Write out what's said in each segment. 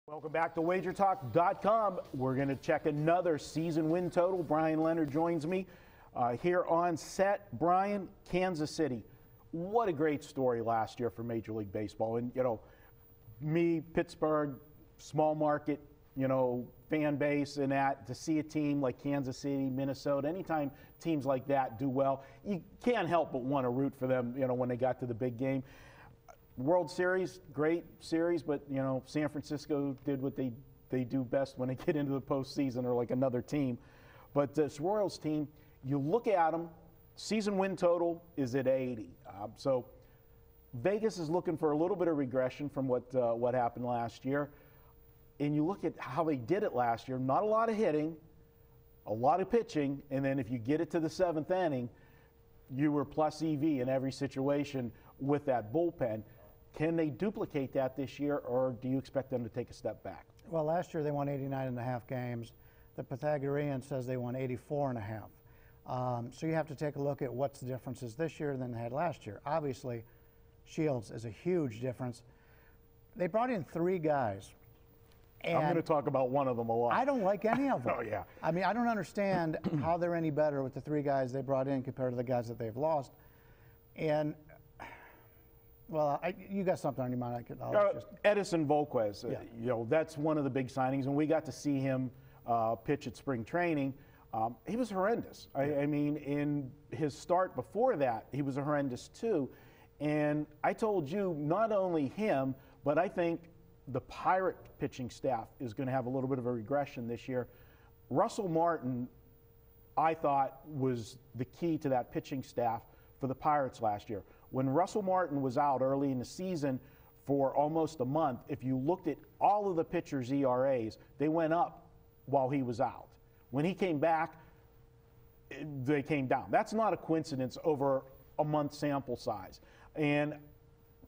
Welcome back to WagerTalk.com. We're going to check another season win total. Bryan Leonard joins me here on set. Bryan, Kansas City. What a great story last year for Major League Baseball. And, me, Pittsburgh, small market, fan base and that, to see a team like Kansas City, Minnesota, anytime teams like that do well, you can't help but want to root for them, when they got to the big game. World Series, great series, but San Francisco did what they do best when they get into the postseason, or like another team. But this Royals team, you look at them, season win total is at 80. So Vegas is looking for a little bit of regression from what happened last year. And you look at how they did it last year, not a lot of hitting, a lot of pitching, and then if you get it to the seventh inning, you were plus EV in every situation with that bullpen. Can they duplicate that this year, or do you expect them to take a step back? Well, last year they won 89.5 games. The Pythagorean says they won 84.5. So you have to take a look at what's the differences this year than they had last year. Obviously, Shields is a huge difference. They brought in 3 guys. I'm going to talk about one of them a lot. I don't like any of them. Oh, yeah. I mean, I don't understand how they're any better with the 3 guys they brought in compared to the guys that they've lost. And well, you got something on your mind. Edison Volquez, yeah. That's one of the big signings, and we got to see him pitch at spring training. He was horrendous. I mean, in his start before that, he was horrendous too. And I told you, not only him, but I think the Pirate pitching staff is going to have a little bit of a regression this year. Russell Martin, I thought, was the key to that pitching staff for the Pirates last year. When Russell Martin was out early in the season for almost a month, if you looked at all of the pitchers' ERAs, they went up while he was out. When he came back, they came down. That's not a coincidence over a month sample size. And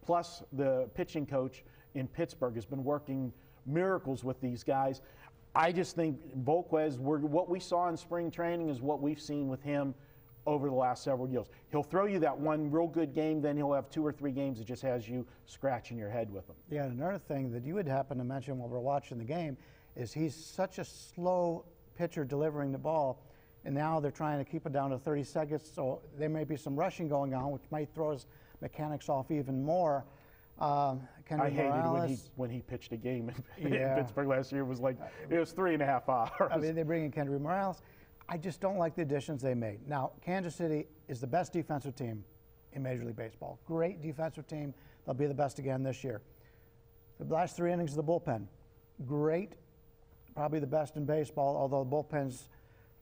plus, the pitching coach in Pittsburgh has been working miracles with these guys. I just think Volquez, what we saw in spring training is what we've seen with him over the last several years. He'll throw you that one real good game, then he'll have 2 or 3 games that just has you scratching your head with him. Yeah, and another thing that you would happen to mention while we're watching the game is he's such a slow pitcher delivering the ball, and now they're trying to keep it down to 30 seconds, so there may be some rushing going on, which might throw his mechanics off even more. I hated when he pitched a game in Pittsburgh last year. It was 3.5 hours. I mean, they bring in Kendry Morales. I just don't like the additions they made. Now, Kansas City is the best defensive team in Major League Baseball. Great defensive team. They'll be the best again this year. The last 3 innings of the bullpen, great, probably the best in baseball, although the bullpens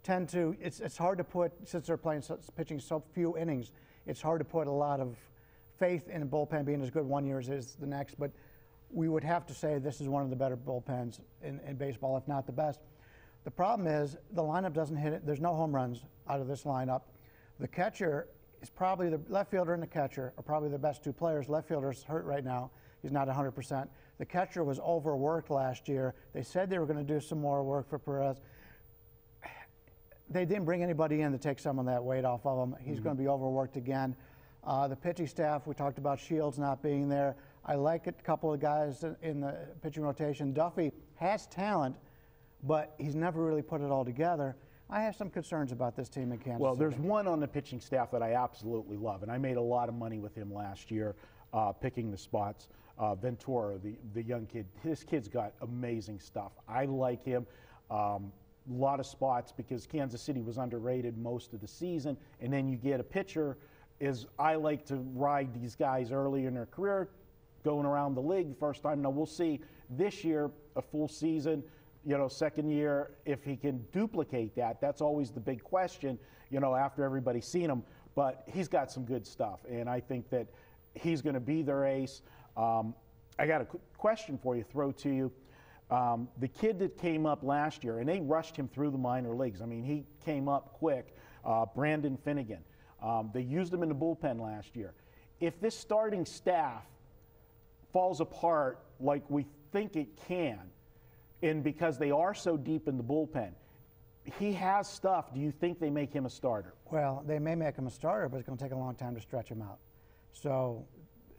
tend to, it's hard to put, since they're pitching so few innings, it's hard to put a lot of faith in a bullpen being as good one year as it is the next, but we would have to say this is one of the better bullpens in baseball, if not the best. The problem is the lineup doesn't hit it. There's no home runs out of this lineup. The catcher is probably, the left fielder and the catcher are probably the best 2 players. Left fielder's hurt right now. He's not 100%. The catcher was overworked last year. They said they were going to do some more work for Perez. They didn't bring anybody in to take some of that weight off of him. He's going to be overworked again. The pitching staff, we talked about Shields not being there. I like a couple of guys in the pitching rotation. Duffy has talent, but he's never really put it all together. I have some concerns about this team in Kansas City. Well, there's one on the pitching staff that I absolutely love, and I made a lot of money with him last year picking the spots. Ventura, the young kid, his kid's got amazing stuff. I like him. A lot of spots because Kansas City was underrated most of the season, and then you get a pitcher, I like to ride these guys early in their career, going around the league first time. Now, we'll see this year, a full season, second year, if he can duplicate that. That's always the big question, after everybody's seen him. But he's got some good stuff, and I think that he's going to be their ace. I got a question for you, throw to you. The kid that came up last year, and they rushed him through the minor leagues. I mean, he came up quick, Brandon Finnegan. They used him in the bullpen last year. If this starting staff falls apart like we think it can, and because they are so deep in the bullpen, he has stuff. Do you think they make him a starter? Well, they may make him a starter, but it's going to take a long time to stretch him out. So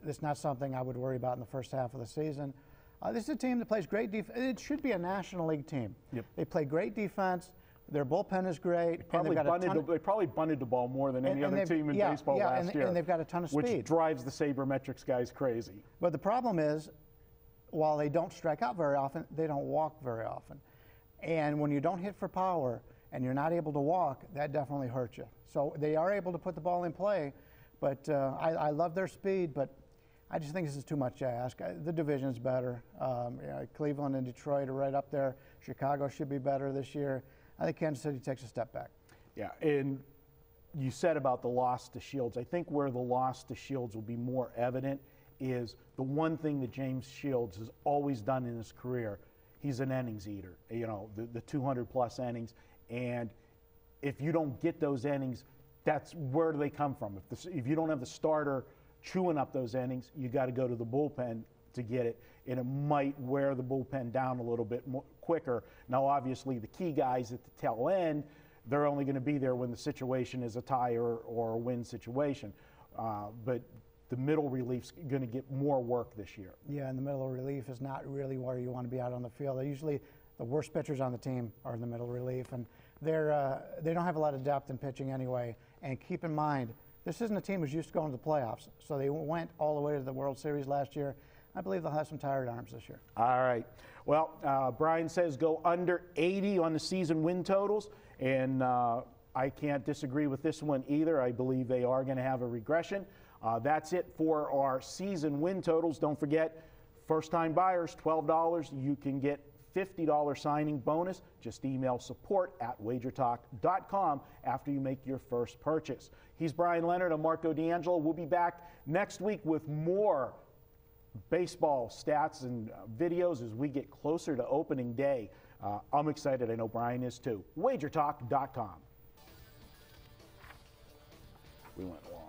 it's not something I would worry about in the first half of the season. This is a team that plays great defense. It should be a National League team. Yep. They play great defense. Their bullpen is great. They probably bunted the ball more than any other team in baseball last year. And they've got a ton of speed. Which drives the sabermetrics guys crazy. But the problem is, while they don't strike out very often, they don't walk very often. And when you don't hit for power and you're not able to walk, that definitely hurts you. So they are able to put the ball in play, but I love their speed, but I just think this is too much to ask. The division's better. Cleveland and Detroit are right up there. Chicago should be better this year. I think Kansas City takes a step back. Yeah, and you said about the loss to Shields. I think where the loss to Shields will be more evident is the one thing that James Shields has always done in his career. He's an innings eater, you know, the 200-plus innings. And if you don't get those innings, that's where do they come from? If you don't have the starter chewing up those innings, you got to go to the bullpen to get it, and it might wear the bullpen down a little bit more quicker. Now, obviously, the key guys at the tail end, they're only going to be there when the situation is a tie or a win situation. But the middle relief's going to get more work this year. Yeah, and the middle relief is not really where you want to be out on the field. They're usually the worst pitchers on the team are in the middle relief, and they don't have a lot of depth in pitching anyway. And keep in mind, this isn't a team who's used to going to the playoffs. So they went all the way to the World Series last year. I believe they'll have some tired arms this year. All right. Well, Bryan says go under 80 on the season win totals, and I can't disagree with this one either. I believe they are going to have a regression. That's it for our season win totals. Don't forget, first-time buyers, $12. You can get $50 signing bonus. Just email support@wagertalk.com after you make your first purchase. He's Bryan Leonard. I'm Marco D'Angelo. We'll be back next week with more baseball stats and videos as we get closer to opening day. I'm excited. I know Bryan is too. Wagertalk.com. We went long.